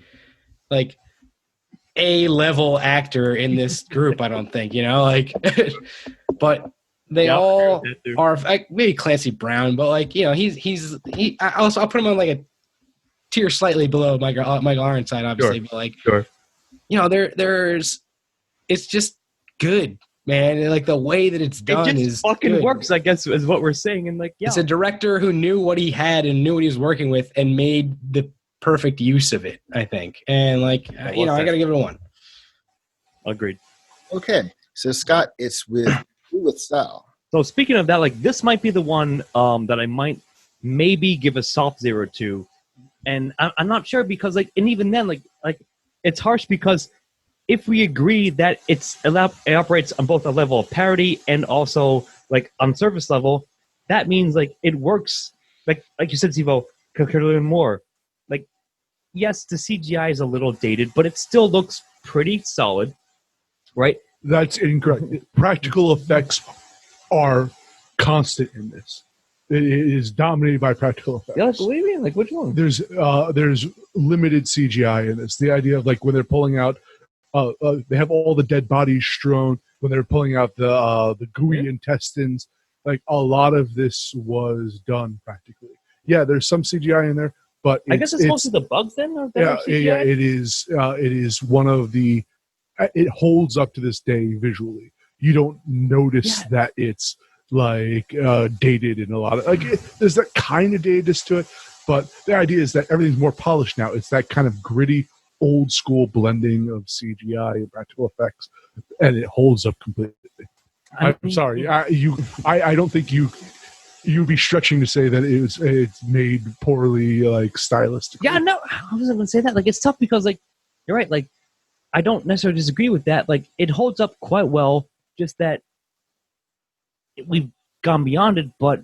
level actor in this group, I don't think, like, but they all are, like, maybe Clancy Brown, but like, I'll put him on like a tier slightly below Michael Ironside, obviously, but like, it's just good, man. And like the way that it's done is fucking good. Works, I guess, is what we're saying. And like, it's a director who knew what he had and knew what he was working with and made the perfect use of it, I think. And like, I got to give it a 1. Agreed. Okay, so Scott, it's with style. So speaking of that, like, this might be the one that I might maybe give a soft 0 to, and I'm not sure because like, and even then, like it's harsh because if we agree that it operates on both a level of parody and also like on surface level, that means like it works like you said, Zivo, could learn more. Like, yes, the CGI is a little dated, but it still looks pretty solid, right? That's incorrect. Practical effects are constant in this. It is dominated by practical effects. Yeah, like, what do you mean? Like, which one? There's limited CGI in this. The idea of like when they're pulling out, they have all the dead bodies strewn. When they're pulling out the gooey intestines, like a lot of this was done practically. Yeah, there's some CGI in there, but I guess it's mostly the bugs then. Or yeah, it is. It is one of the. It holds up to this day visually. You don't notice that it's like dated in a lot of there's that kind of datedness to it, but the idea is that everything's more polished now. It's that kind of gritty, old school blending of CGI and practical effects, and it holds up completely. I'm sorry, I don't think you'd be stretching to say that it's made poorly, like stylistically. Yeah, no, I wasn't going to say that. Like, it's tough because, like, you're right. Like, I don't necessarily disagree with that. Like, it holds up quite well. Just that we've gone beyond it. But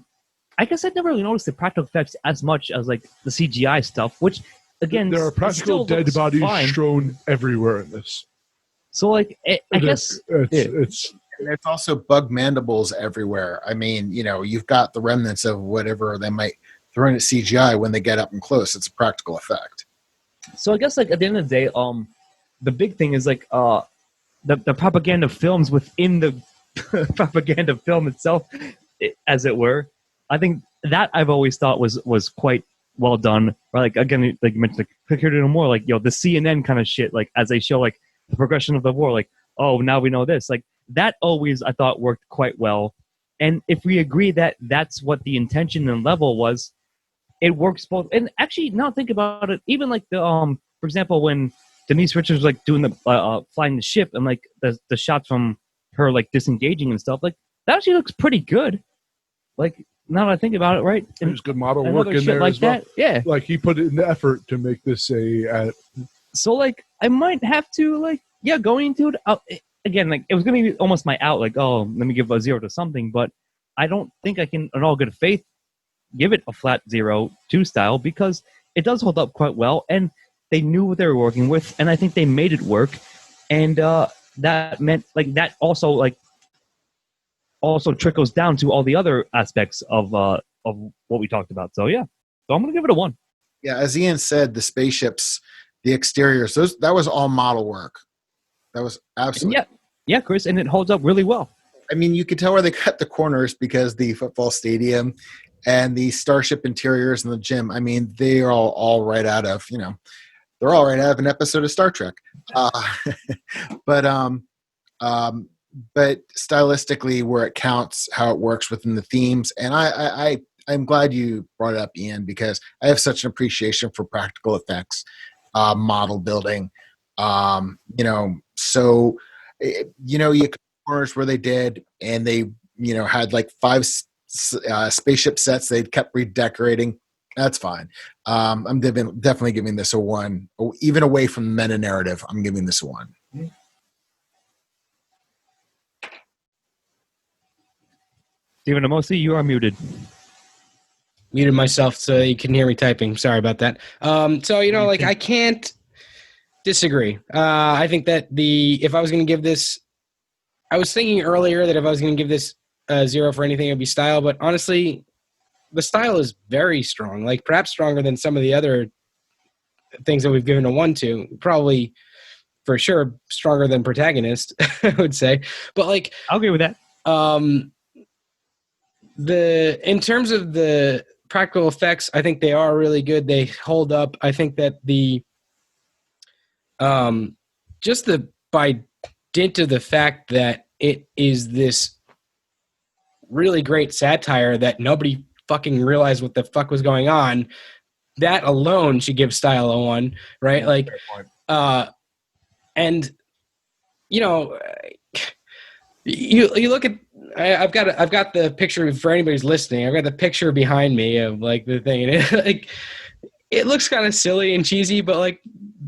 I guess I never really noticed the practical effects as much as like the CGI stuff. Which, again, there are practical dead bodies strewn everywhere in this. So, like, I guess it's. And there's also bug mandibles everywhere. I mean, you've got the remnants of whatever they might throw in at CGI when they get up and close. It's a practical effect. So I guess, like, at the end of the day, the big thing is like the propaganda films within the propaganda film itself, as it were. I think that I've always thought was quite well done. Or like, again, like you mentioned, like, click here to know more. Like, the CNN kind of shit. Like, as they show like the progression of the war. Like, oh, now we know this. Like, that always I thought worked quite well. And if we agree that that's what the intention and level was, it works both. And actually, now think about it. Even like the for example, when Denise Richards was like doing the flying the ship and like the shots from her like disengaging and stuff, like that actually looks pretty good. Like, now that I think about it, right? And there's good model work in there like as well. That, yeah. Like, he put in the effort to make this So like, I might have to like, going into it. Again, like, it was going to be almost my out, like, oh, let me give a 0 to something, but I don't think I can, in all good faith, give it a flat 0 to style because it does hold up quite well, and they knew what they were working with, and I think they made it work, and that meant, like, that also trickles down to all the other aspects of what we talked about. So, yeah. So I'm going to give it a 1. Yeah, as Ian said, the spaceships, the exteriors, that was all model work. That was absolutely... Yeah, Chris, and it holds up really well. I mean, you could tell where they cut the corners because the football stadium and the Starship interiors and the gym, I mean, they are all right out of, they're all right out of an episode of Star Trek. But stylistically, where it counts, how it works within the themes. And I'm glad you brought it up, Ian, because I have such an appreciation for practical effects, model building. So, you cut corners where they did, and they, had like 5 spaceship sets they kept redecorating. That's fine. I'm definitely giving this a 1. Even away from the meta narrative, I'm giving this a 1. Stephen Amosi, you are muted. Muted myself so you can hear me typing. Sorry about that. I can't Disagree. I think that if I was going to give this, I was thinking earlier that if I was going to give this 0 for anything, it would be style. But honestly, the style is very strong, like perhaps stronger than some of the other things that we've given a 1 to. Probably, for sure, stronger than Protagonist, I would say. But like, I'll agree with that. In terms of the practical effects, I think they are really good. They hold up. I think that by dint of the fact that it is this really great satire that nobody fucking realized what the fuck was going on, that alone should give style a 1, right? Like, and you know, you look at. I've got the picture for anybody who's listening. I've got the picture behind me of like the thing, and it looks kind of silly and cheesy, but like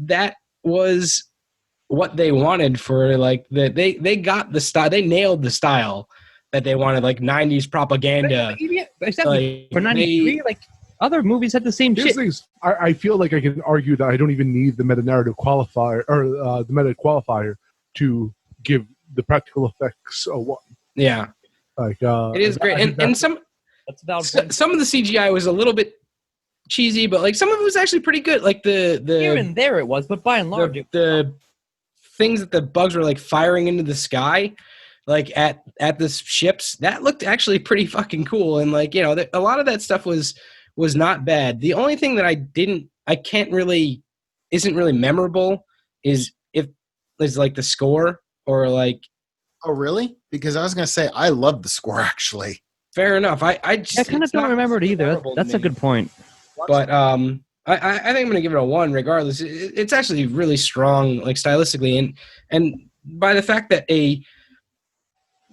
that was what they wanted for like they got the style. They nailed the style that they wanted, like 90s propaganda. Except for 93, like other movies had the same shit. Things, I feel like I can argue that I don't even need the meta-narrative qualifier or the meta qualifier to give the practical effects a 1. Yeah, like it is great, and some of the CGI was a little bit cheesy, but like some of it was actually pretty good. Like the here and there it was, but by and large, the things that the bugs were like firing into the sky, like at the ships, that looked actually pretty fucking cool. And like, you know, a lot of that stuff was not bad. The only thing that isn't really memorable is like the score or like. Oh, really? Because I was going to say, I love the score, actually. Fair enough. I kind of don't remember it either. That's a good point. But I think I'm going to give it a 1 regardless. It's actually really strong, like stylistically. And by the fact that a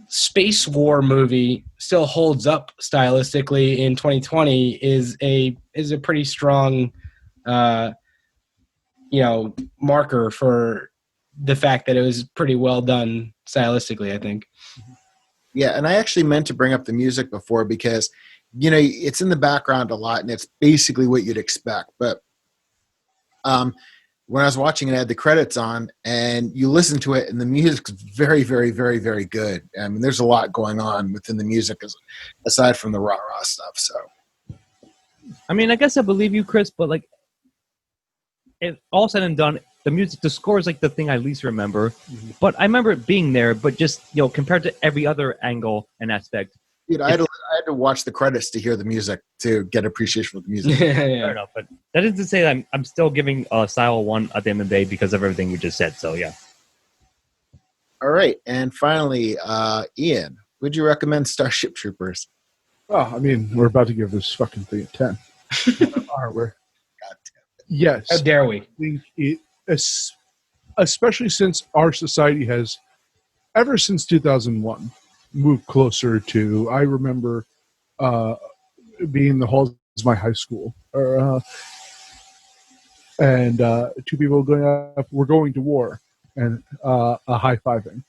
space war movie still holds up stylistically in 2020 is a pretty strong, marker for the fact that it was pretty well done stylistically, I think. Yeah, and I actually meant to bring up the music before because, you know, it's in the background a lot and it's basically what you'd expect. But when I was watching it, I had the credits on and you listen to it and the music's very, very, very, very good. I mean, there's a lot going on within the music aside from the rah-rah stuff. So, I mean, I guess I believe you, Chris, but like, it all said and done, the score is like the thing I least remember, but I remember it being there, but just, you know, compared to every other angle and aspect. Dude, I had to watch the credits to hear the music to get appreciation for the music. Yeah. Fair enough, but that isn't to say that I'm still giving style 1 at the end of the day because of everything we just said, so yeah. All right, and finally, Ian, would you recommend Starship Troopers? Oh, I mean, we're about to give this fucking thing a 10. Are we? Yes. How dare we? I think it, especially since our society has, ever since 2001, moved closer to, I remember being in the halls of my high school, and 2 people going up, we're going to war, and a high-fiving,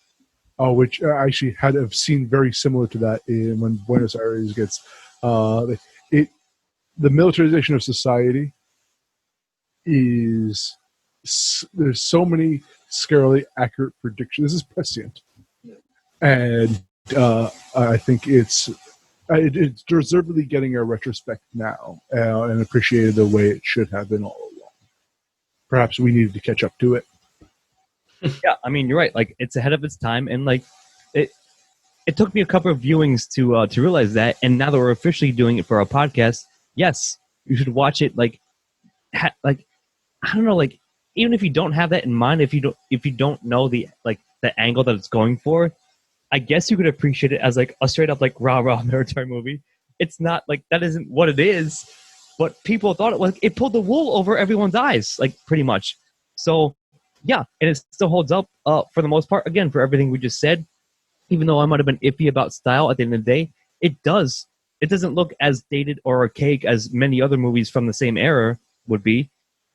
which I actually have seen very similar to that when Buenos Aires gets, the militarization of society is, there's so many scarily accurate predictions. This is prescient, and I think it's deservedly getting a retrospect now, and appreciated the way it should have been all along. Perhaps we needed to catch up to it. Yeah, I mean, you're right. Like, it's ahead of its time, and like it took me a couple of viewings to realize that. And now that we're officially doing it for our podcast, yes, you should watch it. Like I don't know, like, even if you don't have that in mind, if you don't know the angle that it's going for, I guess you could appreciate it as like a straight up like rah-rah military movie. It's not like, that isn't what it is, but people thought it was. It pulled the wool over everyone's eyes, like, pretty much. So yeah, and it still holds up for the most part. Again, for everything we just said, even though I might have been iffy about style at the end of the day, it does. It doesn't look as dated or archaic as many other movies from the same era would be.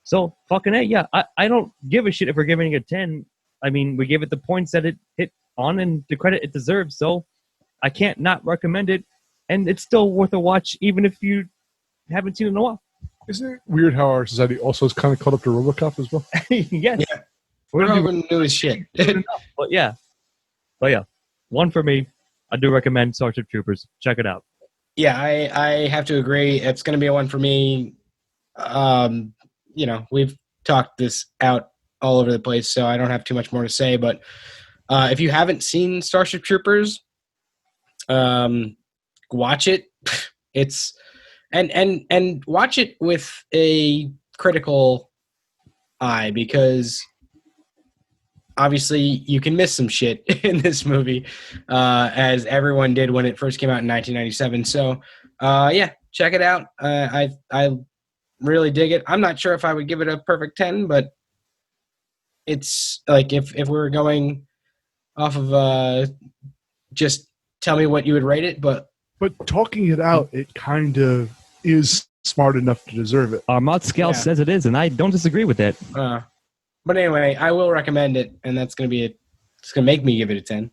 So, fucking A, yeah, I don't give a shit if we're giving it a 10. I mean, we gave it the points that it hit on and the credit it deserves, so I can't not recommend it. And it's still worth a watch, even if you haven't seen it in a while. Isn't it weird how our society also is kind of caught up to RoboCop as well? Yes. Yeah. Verhoeven knew his shit. But yeah, one for me. I do recommend Starship Troopers. Check it out. Yeah, I have to agree. It's going to be a one for me. We've talked this out all over the place, so I don't have too much more to say. But if you haven't seen Starship Troopers, watch it. It's and watch it with a critical eye, because obviously you can miss some shit in this movie, as everyone did when it first came out in 1997. So check it out. I really dig it. I'm not sure if I would give it a perfect 10, but it's like if we're going off of just tell me what you would rate it, but talking it out, it kind of is smart enough to deserve it. Our mod scale says it is, and I don't disagree with that. But anyway, I will recommend it, and that's going to be it's going to make me give it a 10.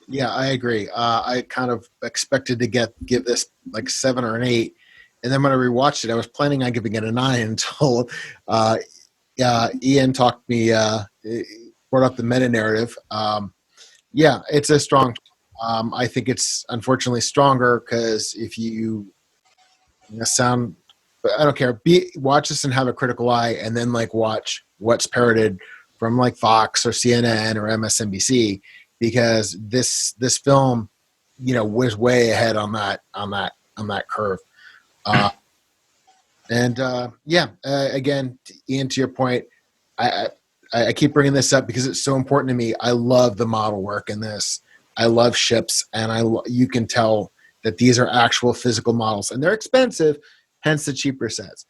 Yeah, I agree. I kind of expected to give this like 7 or an 8, and then when I rewatched it, I was planning on giving it a 9 until Ian talked me, brought up the meta narrative. It's a strong. I think it's unfortunately stronger because if you sound. But I don't care. Watch this and have a critical eye, and then like watch what's parroted from like Fox or CNN or MSNBC, because this film, was way ahead on that curve. Again, Ian, to your point, I keep bringing this up because it's so important to me. I love the model work in this. I love ships, and you can tell that these are actual physical models, and they're expensive. Hence the cheaper sets.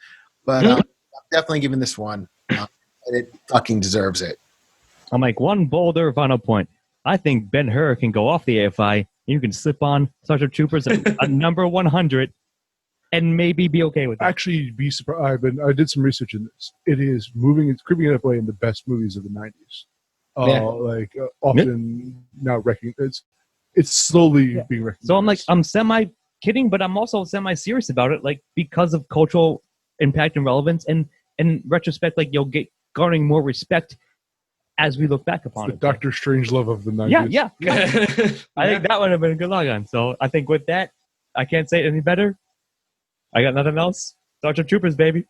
But I'm definitely giving this one. And it fucking deserves it. I'm like, one bolder final point. I think Ben-Hur can go off the AFI. You can slip on Starship Troopers at a number 100 and maybe be okay with that. Actually, be surprised. I did some research in this. It is it's creeping it up way in the best movies of the 90s. Often now recognized. It's slowly being recognized. So I'm like, I'm semi-kidding, but I'm also semi-serious about it, like, because of cultural impact and relevance, and in retrospect, like, you'll get garnering more respect as we look back upon the it. Dr. Strangelove of the 90s. Yeah. I think that would have been a good log on. So I think with that, I can't say it any better. I got nothing else. Starship Troopers, baby.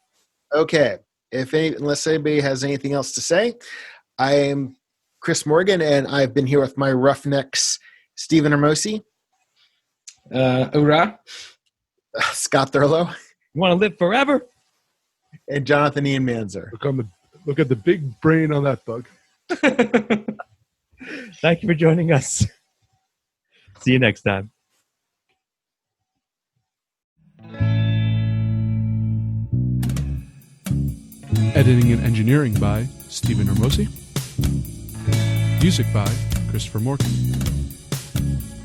Okay. Unless anybody has anything else to say, I am Chris Morgan, and I've been here with my roughnecks, Stephen Hermosi. Hoorah. Scott Thurlow. You want to live forever? And Jonathan Ian Manzer. Look at the big brain on that bug. Thank you for joining us. See you next time. Editing and engineering by Stephen Hermosi. Music by Christopher Morgan.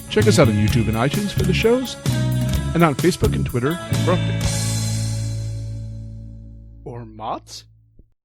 Check us out on YouTube and iTunes for the shows, and on Facebook and Twitter for updates. Or Mott's?